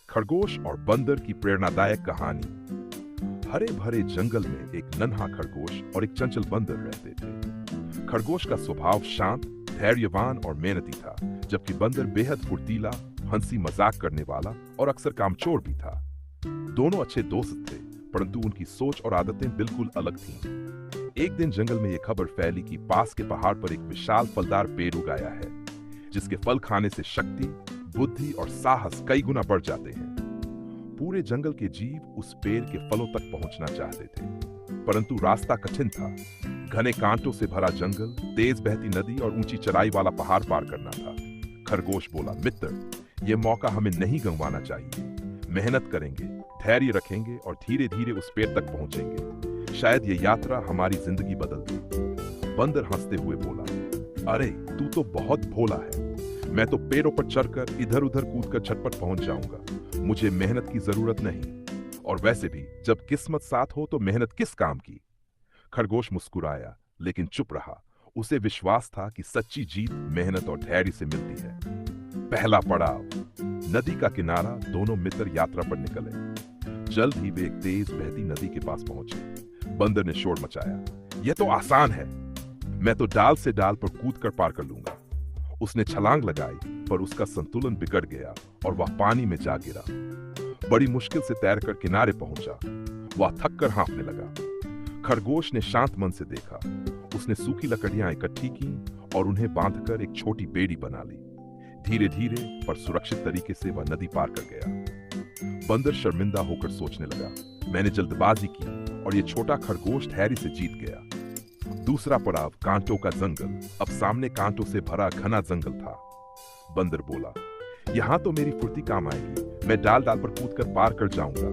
खरगोश और बंदर की प्रेरणादायक कहानी। हरे भरे जंगल में एक नन्हा खरगोश और एक चंचल बंदर रहते थे। खरगोश का स्वभाव शांत, धैर्यवान और मेहनती था, जबकि बंदर बेहद फुर्तीला, हंसी मजाक करने वाला और अक्सर कामचोर भी था। दोनों अच्छे दोस्त थे, परंतु उनकी सोच और आदतें बिल्कुल अलग थीं। एक दिन जंगल में यह खबर फैली कि पास के पहाड़ पर एक विशाल फलदार पेड़ उगाया है, जिसके फल खाने से शक्ति, बुद्धि और साहस कई गुना बढ़ जाते हैं। पूरे जंगल के जीव उस पेड़ के फलों तक पहुंचना चाहते थे, परंतु रास्ता कठिन था। घने कांटों से भरा जंगल, तेज बहती नदी और ऊंची चढ़ाई वाला पहाड़ पार करना था। खरगोश बोला, मित्र, यह मौका हमें नहीं गंवाना चाहिए। मेहनत करेंगे, धैर्य रखेंगे और धीरे धीरे उस पेड़ तक पहुंचेंगे। शायद यह यात्रा हमारी जिंदगी बदल दे। बंदर हंसते हुए बोला, अरे तू तो बहुत भोला है। मैं तो पेड़ों पर चढ़कर इधर उधर कूदकर झटपट पहुंच जाऊंगा। मुझे मेहनत की जरूरत नहीं, और वैसे भी जब किस्मत साथ हो तो मेहनत किस काम की। खरगोश मुस्कुराया, लेकिन चुप रहा। उसे विश्वास था कि सच्ची जीत मेहनत और धैर्य से मिलती है। पहला पड़ाव, नदी का किनारा। दोनों मित्र यात्रा पर निकले। जल्द ही वे एक तेज बहती नदी के पास पहुंचे। बंदर ने शोर मचाया, यह तो आसान है, मैं तो डाल से डाल पर कूदकर पार कर लूंगा। उसने छलांग लगाई, पर उसका संतुलन बिगड़ गया और वह पानी में जा गिरा। बड़ी मुश्किल से तैरकर किनारे पहुंचा। वह थककर हाँफने लगा। खरगोश ने शांत मन से देखा। उसने सूखी लकड़ियां इकट्ठी की और उन्हें बांधकर एक छोटी बेड़ी बना ली। धीरे धीरे पर सुरक्षित तरीके से वह नदी पार कर गया। बंदर शर्मिंदा होकर सोचने लगा, मैंने जल्दबाजी की और यह छोटा खरगोश धैर्य से जीत गया। दूसरा पड़ाव, कांटों का जंगल। अब सामने कांटों से भरा घना जंगल था। बंदर बोला, यहां तो मेरी फुर्ती काम आएगी। मैं डाल डाल पर कूदकर पार कर जाऊंगा।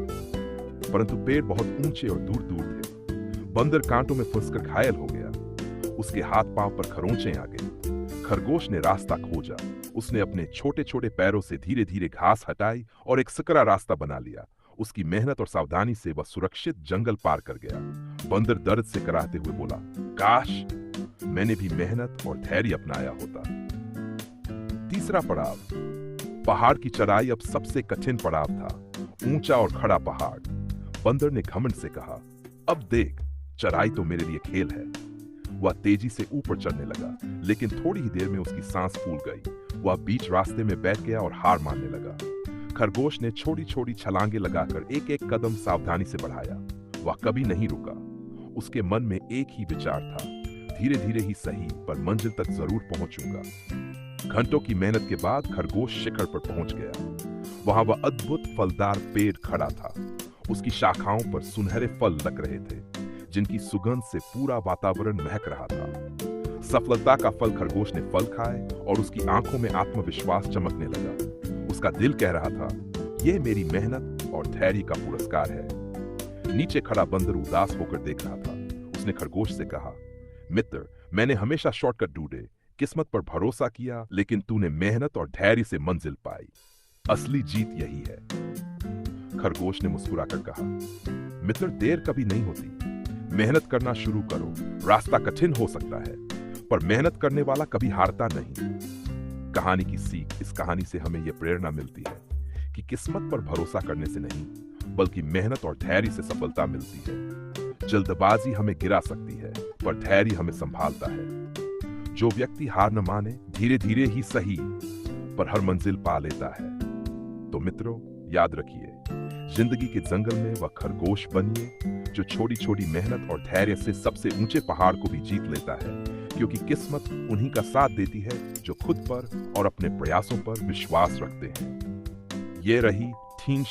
परंतु पेड़ बहुत ऊंचे और दूर दूर थे। बंदर कांटों में फंसकर घायल हो गया। उसके हाथ पांव पर खरोंचे आ गए। खरगोश ने रास्ता खोजा। उसने अपने छोटे छोटे पैरों से धीरे धीरे घास हटाई और एक सकरा रास्ता बना लिया। उसकी मेहनत और सावधानी से वह सुरक्षित जंगल पार कर गया। बंदर दर्द से कराहते हुए बोला, काश मैंने भी मेहनत और धैर्य अपनाया होता। तीसरा पड़ाव, पहाड़ की चढ़ाई अब सबसे कठिन पड़ाव था। ऊंचा और खड़ा पहाड़। बंदर ने घमंड से कहा, अब देख, चढ़ाई तो मेरे लिए खेल है। वह तेजी से ऊपर चढ़ने लगा, लेकिन थोड़ी ही देर में उसकी सांस फूल गई। वह बीच रास्ते में बैठ गया और हार मानने लगा। खरगोश ने छोटी छोटी छलांगे लगाकर एक एक कदम सावधानी से बढ़ाया। वह कभी नहीं रुका। उसके मन में एक ही विचार था, धीरे धीरे ही सही, पर मंजिल तक जरूर पहुंचूंगा। घंटों की मेहनत के बाद खरगोश शिखर पर पहुंच गया। वहां वह अद्भुत फलदार पेड़ खड़ा था। उसकी शाखाओं पर सुनहरे फल लग रहे थे, जिनकी सुगंध से पूरा वातावरण महक रहा था। सफलता का फल खरगोश ने फल खाए और उसकी आंखों में आत्मविश्वास चमकने लगा। उसका दिल कह रहा था, यह मेरी मेहनत और धैर्य का पुरस्कार है। नीचे खड़ा बंदर उदास होकर देख रहा था। उसने खरगोश से कहा, मित्र, मैंने हमेशा शॉर्टकट ढूंढे, किस्मत पर भरोसा किया, लेकिन तूने मेहनत और धैर्य से मंजिल पाई। असली जीत यही है। खरगोश ने मुस्कुराकर कहा, मित्र, देर कभी नहीं होती। मेहनत करना शुरू करो। रास्ता कठिन हो सकता है, पर मेहनत करने वाला कभी हारता नहीं। कहानी की सीख, इस कहानी से हमें यह प्रेरणा मिलती है कि किस्मत पर भरोसा करने से नहीं, बल्कि मेहनत और धैर्य से सफलता मिलती है। जल्दबाजी हमें गिरा सकती है, पर धैर्य हमें संभालता है। जो व्यक्ति हार न माने, धीरे धीरे ही सही, पर हर मंजिल पा लेता है। तो मित्रों, याद रखिए, जिंदगी के जंगल में वह खरगोश बनिए जो छोटी छोटी मेहनत और धैर्य से सबसे ऊंचे पहाड़ को भी जीत लेता है, क्योंकि किस्मत उन्हीं का साथ देती है जो खुद पर और अपने प्रयासों पर विश्वास रखते हैं। ये रही 3